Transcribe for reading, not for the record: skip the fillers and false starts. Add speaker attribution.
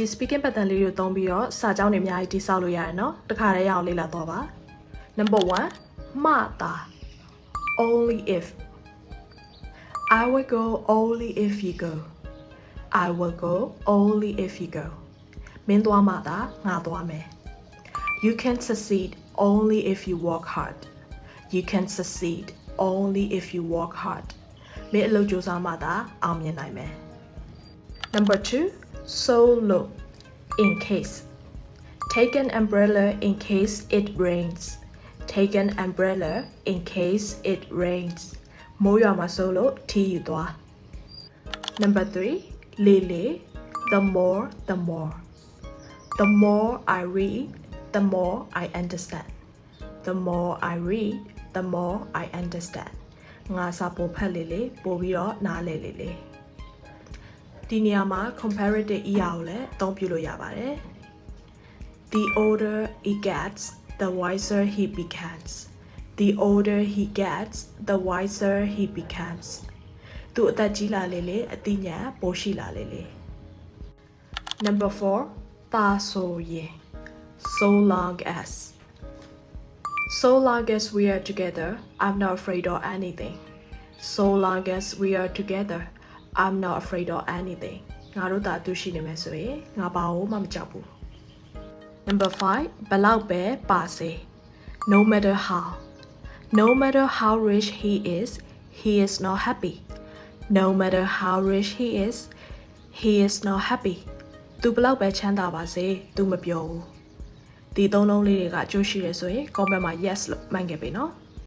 Speaker 1: ဒီ speaking pattern လေးကိုသုံးပြီးတော့စာကြောင်းတွေအများကြီးတိစောက်လို့ရတယ်နော်တစ်ခါတည်းရအောင်လေ့လာတော့ပါ Number 1 Mata only if I will go only if you go I will go only if you go မင်းသွားမှသာငါသွားမယ် You can succeed only if you work hard You can succeed only if you work hard မင်းအလုပ်ကြိုးစားမှသာအောင်မြင်နိုင်မယ် Number 2 Solo in case Take an umbrella in case it rains Take an umbrella in case it rains မိုးရွာမှာစိုးလို့ထီးယူသွား Number 3 Lily the more the more The more I read the more I understand The more I read the more I understand ငါစာပိုဖတ်လေလေပို့ပြီးတော့နားလေလေလေဒီနေရာမှာ comparative ER ကိုလည်းအသုံးပြုလို့ရပါတယ် The older he gets the wiser he becomes The older he gets the wiser he becomes သူအသက်ကြီးလာလေလေအသိဉာဏ်ပိုရှိလာလေလေ Number 4တာဆိုရင် So long as So long as we are together I'm not afraid of anything So long as we are together I'm not afraid of anything ငါတို့သာအတူရှိနေမယ်ဆိုရင်ငါဘာမှမကြောက်ဘူး Number 5 ဘလောက်ပဲပါစေ No matter how rich he is not happy No matter how rich he is not happy သူဘလောက်ပဲချမ်းသာပါစေသူမပြောဘူးဒီသုံးလုံးလေးတွေကအကျိုးရှိရဆိုရင် comment မှာ yes လို့မှတ်ခဲ့ပြီနော်